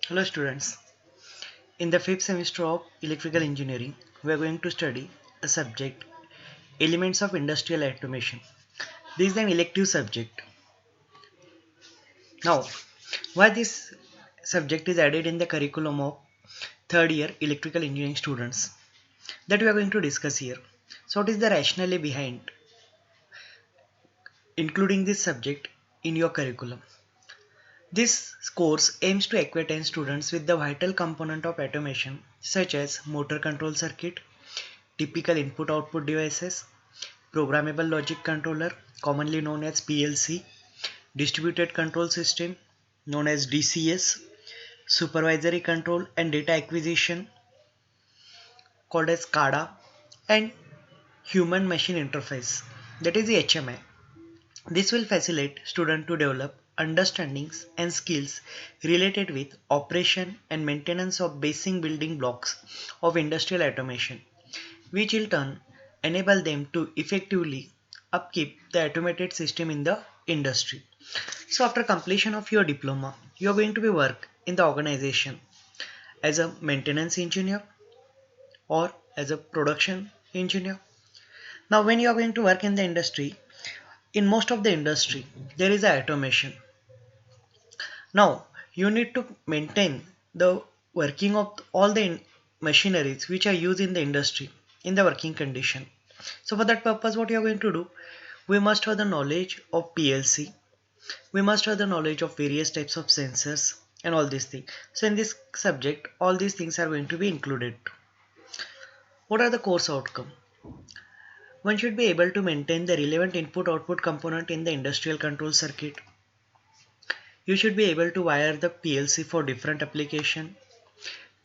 Hello students. In the fifth semester of electrical engineering, we are going to study a subject elements of industrial automation. This is an elective subject. Now, why this subject is added in the curriculum of third year electrical engineering students that we are going to discuss here. So what is the rationale behind including this subject in your curriculum? This course aims to equip students with the vital component of automation such as motor control circuit, typical input-output devices, programmable logic controller, commonly known as PLC, distributed control system, known as DCS, supervisory control and data acquisition, called as SCADA, and human machine interface, that is the HMI. This will facilitate students to develop understandings and skills related with operation and maintenance of basic building blocks of industrial automation, which in turn enable them to effectively upkeep the automated system in the industry. So after completion of your diploma, you are going to be work in the organization as a maintenance engineer or as a production engineer. Now when you are going to work in the industry, in most of the industry, there is a automation. Now you need to maintain the working of all the machineries which are used in the industry in the working condition. So for that purpose, what you are going to do, we must have the knowledge of PLC, we must have the knowledge of various types of sensors and all these things. So in this subject, all these things are going to be included. What are the course outcome? One should be able to maintain the relevant input output component in the industrial control circuit. You should be able to wire the PLC for different application,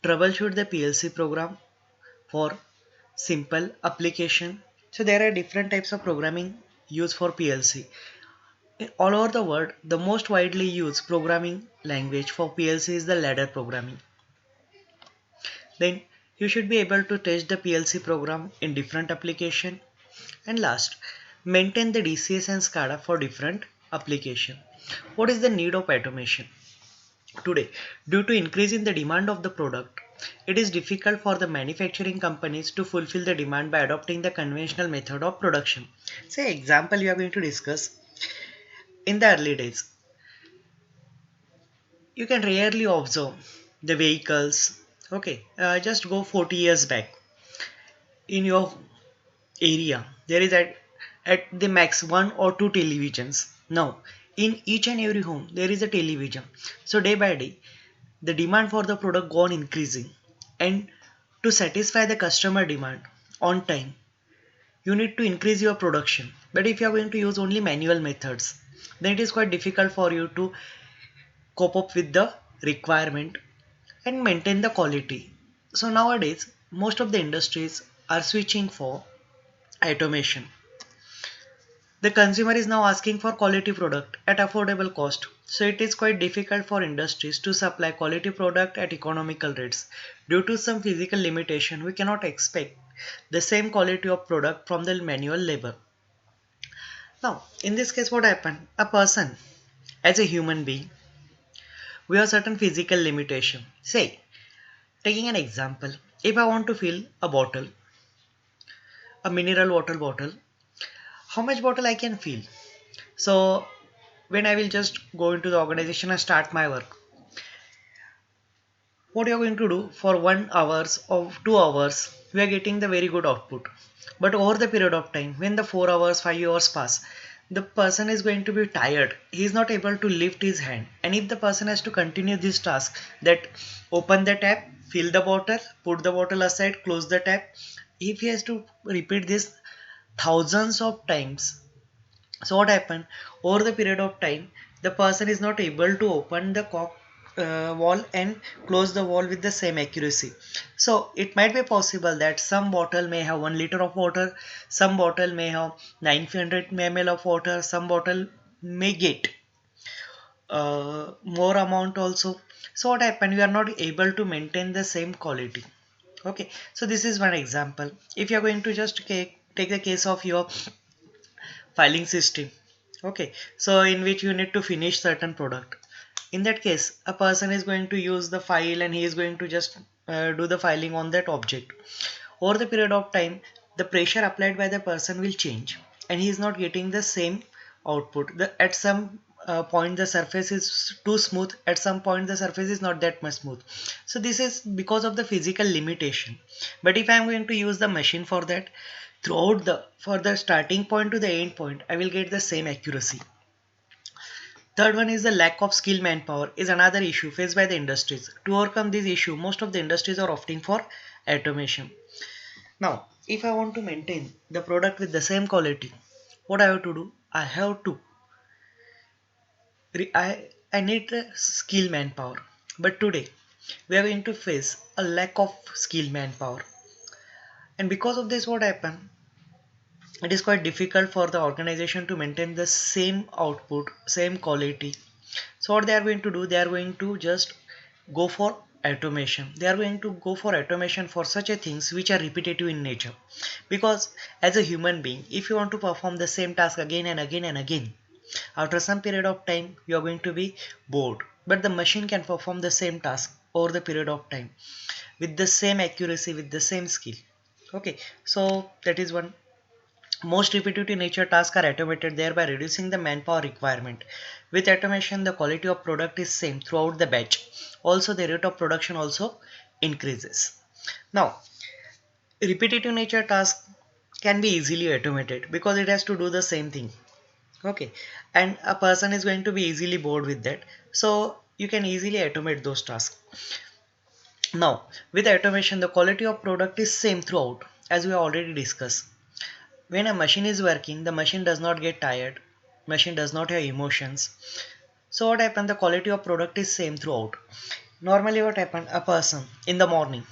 troubleshoot the PLC program for simple application. So there are different types of programming used for PLC. All over the world, the most widely used programming language for PLC is the ladder programming. Then you should be able to test the PLC program in different application. And last, maintain the DCS and SCADA for different application. What is the need of automation? Today, due to increase in the demand of the product, it is difficult for the manufacturing companies to fulfill the demand by adopting the conventional method of production. Say example you are going to discuss in the early days. You can rarely observe the vehicles. Okay, just go 40 years back. In your area, there is at the max one or two televisions. Now, in each and every home, there is a television. So day by day, the demand for the product go on increasing, and to satisfy the customer demand on time, you need to increase your production. But if you are going to use only manual methods, then it is quite difficult for you to cope up with the requirement and maintain the quality. So nowadays, most of the industries are switching for automation. The consumer is now asking for quality product at affordable cost. So it is quite difficult for industries to supply quality product at economical rates. Due to some physical limitation, we cannot expect the same quality of product from the manual labor. Now, in this case, what happened? A person, as a human being, we have certain physical limitation. Say, taking an example, if I want to fill a bottle, a mineral water bottle, how much bottle I can fill? So when I will just go into the organization and start my work, what you are going to do for 1 hours or 2 hours, we are getting the very good output. But over the period of time, when the 4 hours, 5 hours pass, the person is going to be tired. He is not able to lift his hand. And if the person has to continue this task, that open the tap, fill the bottle, put the bottle aside, close the tap, if he has to repeat this thousands of times, so what happened over the period of time, the person is not able to open the cork wall and close the wall with the same accuracy. So it might be possible that some bottle may have 1 liter of water, some bottle may have 900 ml of water, some bottle may get more amount also. So what happened, we are not able to maintain the same quality. Okay, so this is one example. If you are going to just take the case of your filing system, okay, so in which you need to finish certain product, In that case, a person is going to use the file and he is going to just do the filing on that object. Over the period of time, the pressure applied by the person will change and he is not getting the same output. At some point the surface is too smooth, at some point the surface is not that much smooth. So this is because of the physical limitation. But if I am going to use the machine for that, throughout the for the starting point to the end point, I will get the same accuracy. Third one is the lack of skilled manpower is another issue faced by the industries. To overcome this issue, most of the industries are opting for automation. Now, if I want to maintain the product with the same quality, what I have to do? I have to I need a skilled manpower. But today we are going to face a lack of skilled manpower. And because of this, what happened? It is quite difficult for the organization to maintain the same output, same quality. So what they are going to do, they are going to just go for automation. They are going to go for automation for such a things which are repetitive in nature. Because as a human being, if you want to perform the same task again and again and again, after some period of time you are going to be bored. But the machine can perform the same task over the period of time with the same accuracy, with the same skill. Okay, so that is one. Most repetitive nature tasks are automated, thereby reducing the manpower requirement. With automation, the quality of product is same throughout the batch. Also, the rate of production also increases. Now, repetitive nature tasks can be easily automated because it has to do the same thing. Okay, and a person is going to be easily bored with that. So you can easily automate those tasks. Now, with automation, the quality of product is same throughout, as we already discussed. When a machine is working, the machine does not get tired. Machine does not have emotions. So what happened? The quality of product is same throughout. Normally what happened? A person in the morning,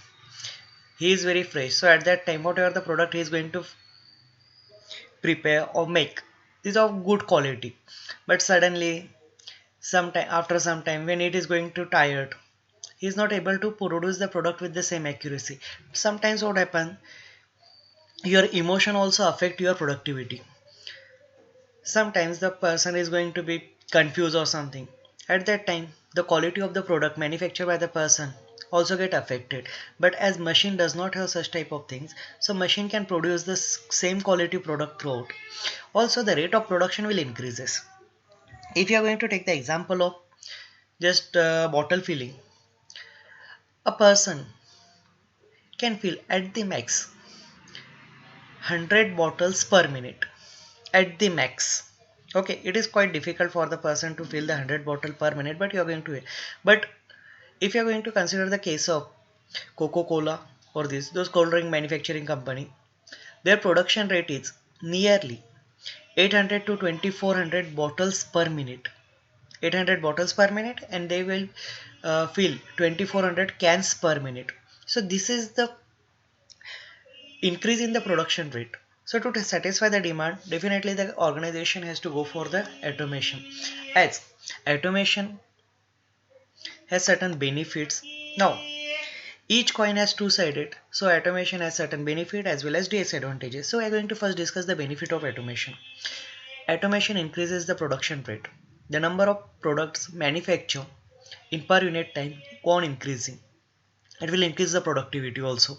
he is very fresh. So at that time, whatever the product he is going to prepare or make, is of good quality. But suddenly, sometime after some time, when it is going to tired, he is not able to produce the product with the same accuracy. Sometimes what happens? Your emotion also affect your productivity. Sometimes the person is going to be confused or something. At that time, the quality of the product manufactured by the person also get affected. But as machine does not have such type of things, so machine can produce the same quality product throughout. Also, the rate of production will increases. If you are going to take the example of just bottle filling, a person can fill at the max 100 bottles per minute at the max. Okay, it is quite difficult for the person to fill the 100 bottle per minute, but you are going to. But if you are going to consider the case of Coca-Cola or this those cold drink manufacturing company, their production rate is nearly 800 to 2400 bottles per minute. 800 bottles per minute, and they will fill 2400 cans per minute. So this is the increase in the production rate. So to satisfy the demand, definitely the organization has to go for the automation. As automation has certain benefits. Now, each coin has two sided. So automation has certain benefit as well as disadvantages. So we're going to first discuss the benefit of automation. Automation increases the production rate. The number of products manufactured in per unit time go on increasing. It will increase the productivity also.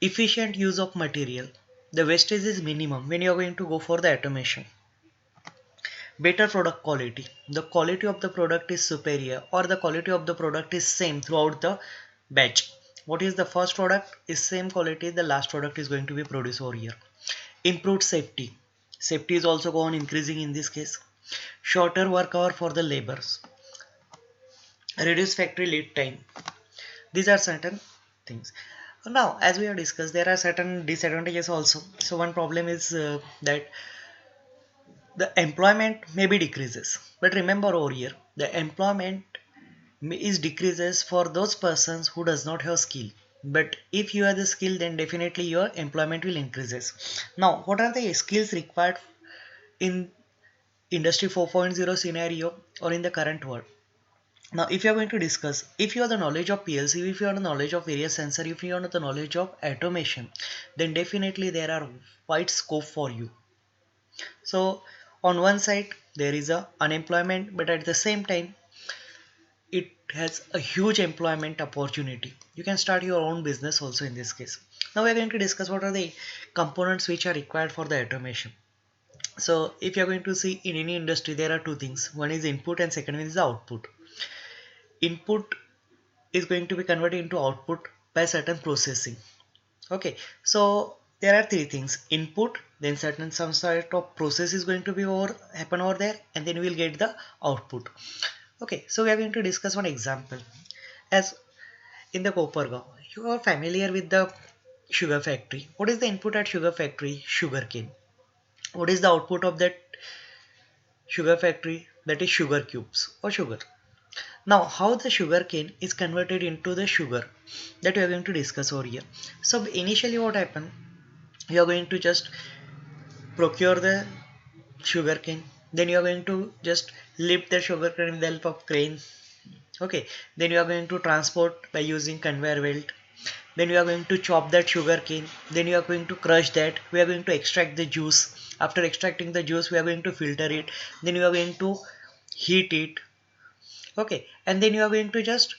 Efficient use of material. The wastage is minimum when you are going to go for the automation. Better product quality. The quality of the product is superior or the quality of the product is same throughout the batch. What is the first product is same quality, the last product is going to be produced over here. Improved safety. Safety is also going on increasing in this case. Shorter work hour for the laborers. Reduce factory lead time. These are certain things. Now, as we have discussed, there are certain disadvantages also. So one problem is that the employment maybe decreases. But remember over here, the employment is decreases for those persons who does not have skill. But if you have the skill, then definitely your employment will increases. Now, what are the skills required in industry 4.0 scenario or in the current world? Now, if you are going to discuss, if you have the knowledge of PLC, if you have the knowledge of various sensor, if you have the knowledge of automation, then definitely there are wide scope for you. So, on one side, there is a unemployment, but at the same time, has a huge employment opportunity. You can start your own business also in this case. Now we're going to discuss what are the components which are required for the automation. So if you're going to see in any industry, there are two things. One is input and second one is the output. Input is going to be converted into output by certain processing. Okay, so there are three things: input, then certain some sort of process is going to be happen over there, and then we'll get the output. Okay, so we are going to discuss one example. As in the Kopargaon, you are familiar with the sugar factory. What is the input at sugar factory? Sugarcane. What is the output of that sugar factory? That is sugar cubes or sugar. Now, how the sugar cane is converted into the sugar, that we are going to discuss over here. So initially what happened, you are going to just procure the sugar cane, then you are going to just lift the sugar cane with the help of crane. Okay, then you are going to transport by using conveyor belt. Then you are going to chop that sugar cane, then you are going to crush that, we are going to extract the juice. After extracting the juice, we are going to filter it, then you are going to heat it. Okay, and then you are going to just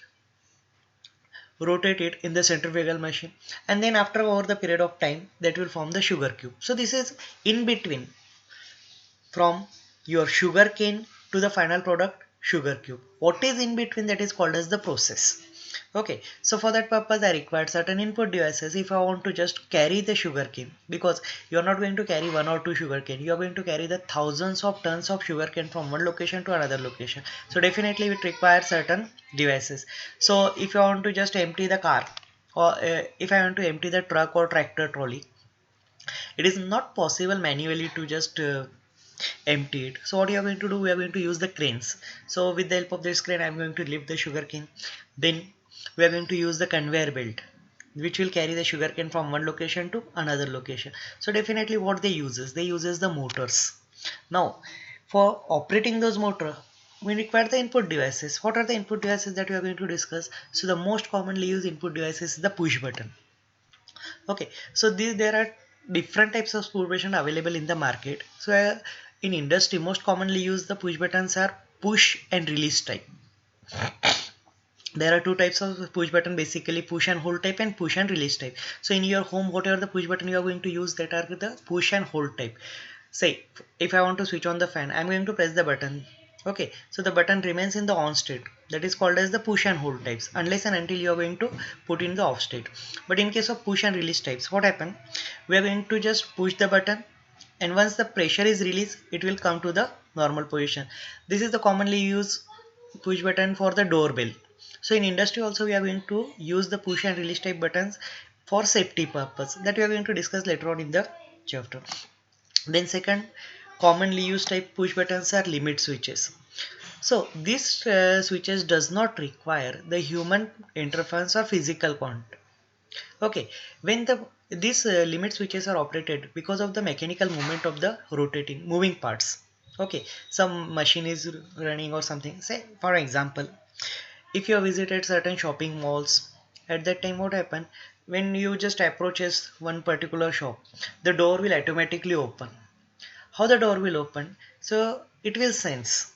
rotate it in the centrifugal machine, and then after over the period of time, that will form the sugar cube. So this is in between from your sugar cane to the final product sugar cube. What is in between, that is called as the process. Okay, so for that purpose I required certain input devices. If I want to just carry the sugar cane, because you are not going to carry one or two sugar cane, you are going to carry the thousands of tons of sugar cane from one location to another location, so definitely it requires certain devices. So if I want to just empty the car, or if I want to empty the truck or tractor trolley, it is not possible manually to just empty it. So what you are going to do, we are going to use the cranes. So with the help of this crane, I am going to lift the sugarcane. Then we are going to use the conveyor belt, which will carry the sugarcane from one location to another location. So definitely what they uses the motors. Now for operating those motor, we require the input devices. What are the input devices that we are going to discuss? So the most commonly used input devices is the push button. Okay, so there are different types of push button available in the market. So in industry, most commonly used the push buttons are push and release type. There are two types of push button, basically push and hold type and push and release type. So in your home, whatever the push button you are going to use, that are the push and hold type. Say if I want to switch on the fan, I'm going to press the button. Okay, so the button remains in the on state, that is called as the push and hold types, unless and until you are going to put in the off state. But in case of push and release types, what happen, we are going to just push the button, and once the pressure is released, it will come to the normal position. This is the commonly used push button for the doorbell. So in industry also, we are going to use the push and release type buttons for safety purpose, that we are going to discuss later on in the chapter. Then second commonly used type push buttons are limit switches. So these switches does not require the human interference or physical contact. Okay, when these limit switches are operated because of the mechanical movement of the rotating moving parts. Okay, some machine is running or something. Say for example, if you have visited certain shopping malls, at that time what happen, when you just approaches one particular shop, the door will automatically open. How the door will open? So it will sense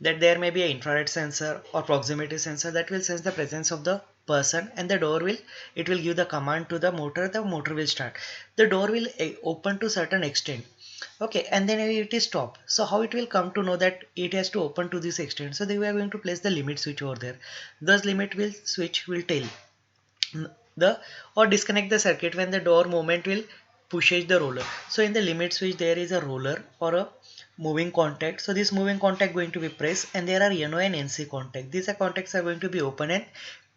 that there may be an infrared sensor or proximity sensor that will sense the presence of the person, and the door will, it will give the command to the motor will start. The door will open to certain extent. Okay, and then it is stopped. So how it will come to know that it has to open to this extent? So they were going to place the limit switch over there. Thus limit will switch will tell the or disconnect the circuit when the door movement will pushes the roller. So in the limit switch there is a roller or a moving contact. So this moving contact going to be pressed, and there are NO and NC contact. These are contacts are going to be open and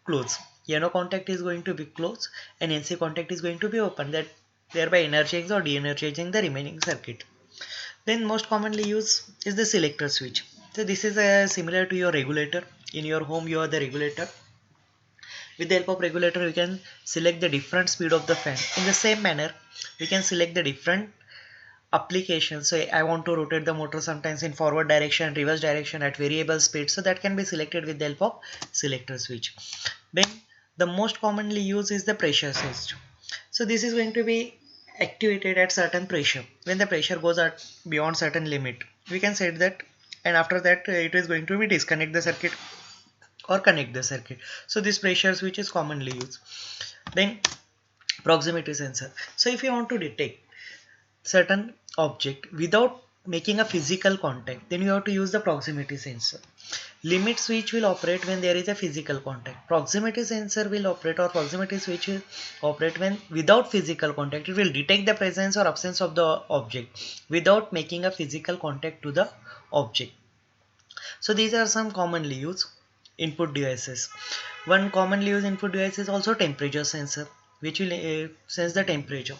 close. NO contact is going to be closed and NC contact is going to be open, that thereby energizing or de-energizing the remaining circuit. Then most commonly used is the selector switch. So this is similar to your regulator. In your home you are the regulator. With the help of regulator, we can select the different speed of the fan. In the same manner, we can select the different applications. So I want to rotate the motor sometimes in forward direction, reverse direction at variable speed. So that can be selected with the help of selector switch. Then the most commonly used is the pressure switch. So this is going to be activated at certain pressure. When the pressure goes at beyond certain limit, we can set that, and after that it is going to be disconnect the circuit or connect the circuit. So this pressure switch is commonly used. Then proximity sensor. So if you want to detect certain object without making a physical contact, then you have to use the proximity sensor. Limit switch will operate when there is a physical contact. Proximity sensor will operate, or proximity switch will operate when without physical contact. It will detect the presence or absence of the object without making a physical contact to the object. So these are some commonly used input devices. One commonly used input device is also temperature sensor, which will sense the temperature.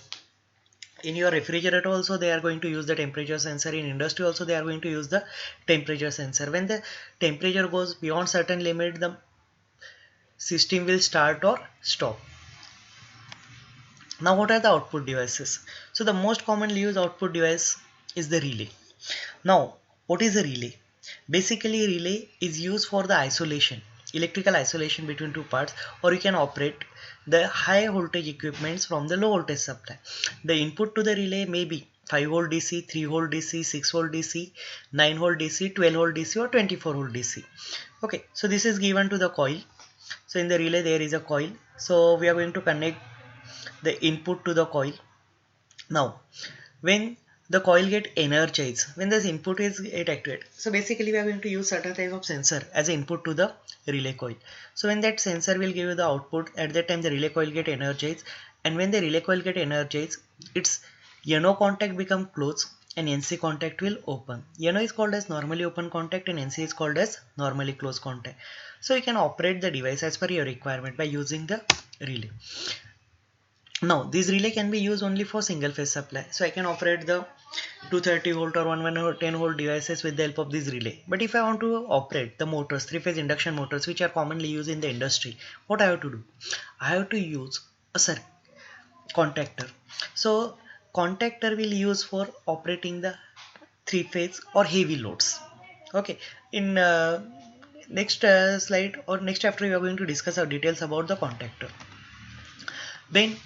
In your refrigerator also they are going to use the temperature sensor. In industry also they are going to use the temperature sensor. When the temperature goes beyond certain limit, the system will start or stop. Now what are the output devices? So the most commonly used output device is the relay. Now what is a relay? Basically relay is used for the isolation, electrical isolation between two parts, or you can operate the high voltage equipments from the low voltage supply. The input to the relay may be 5 volt DC, 3 volt DC, 6 volt DC, 9 volt DC, 12 volt DC or 24 volt DC. Okay, so this is given to the coil. So in the relay there is a coil. So we are going to connect the input to the coil. Now when the coil get energized, when this input is get activated, so basically we are going to use certain type of sensor as input to the relay coil. So when that sensor will give you the output, at that time the relay coil get energized, and when the relay coil get energized, its NO contact become closed and NC contact will open. NO is called as normally open contact and NC is called as normally closed contact. So you can operate the device as per your requirement by using the relay. Now this relay can be used only for single phase supply. So I can operate the 230 volt or 110 volt devices with the help of this relay. But if I want to operate the motors, three phase induction motors, which are commonly used in the industry, what I have to do? I have to use a contactor. So contactor will use for operating the three phase or heavy loads. Okay, in next slide or next chapter we are going to discuss our details about the contactor. Then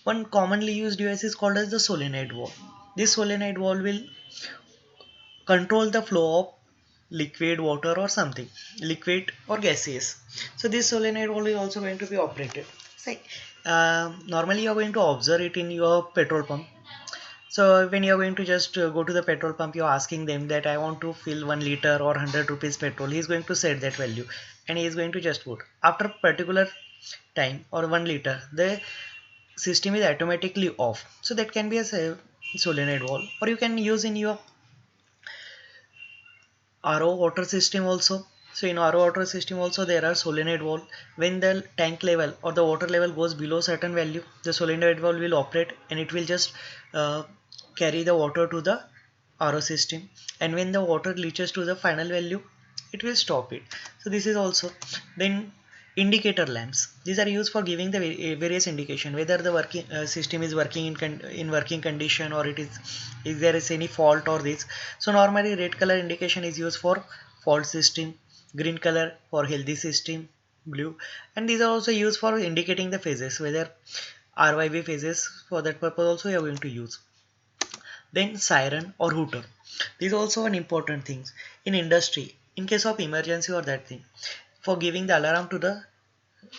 one commonly used device is called as the solenoid valve. This solenoid valve will control the flow of liquid, water or something, liquid or gaseous. So this solenoid valve is also going to be operated. Say, normally you are going to observe it in your petrol pump. So when you are going to just go to the petrol pump, you are asking them that I want to fill 1 liter or 100 rupees petrol. He is going to set that value and he is going to just put. After particular time or 1 liter, the system is automatically off. So that can be a solenoid valve, or you can use in your RO water system also. So in RO water system also there are solenoid valve. When the tank level or the water level goes below certain value, the solenoid valve will operate and it will just uh, carry the water to the RO system. And when the water reaches to the final value, it will stop it. So this is also. Then indicator lamps, these are used for giving the various indication whether the working system is working in working condition, or it is there is any fault or this. So normally red color indication is used for fault system, green color for healthy system, blue, and these are also used for indicating the phases, whether RYB phases. For that purpose also you are going to use. Then siren or hooter, these are also an important things in industry in case of emergency or that thing, for giving the alarm to the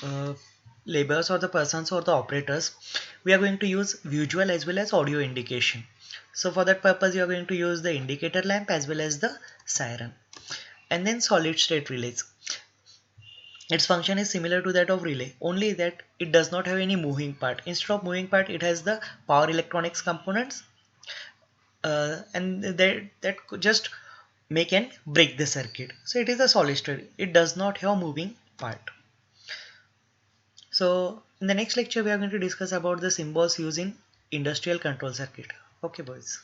uh, laborers or the persons or the operators. We are going to use visual as well as audio indication. So for that purpose you are going to use the indicator lamp as well as the siren. And then solid state relays, its function is similar to that of relay, only that it does not have any moving part. Instead of moving part, it has the power electronics components, and that could just make and break the circuit. So it is a solid state, it does not have moving part. So in the next lecture we are going to discuss about the symbols used in industrial control circuit. Okay boys.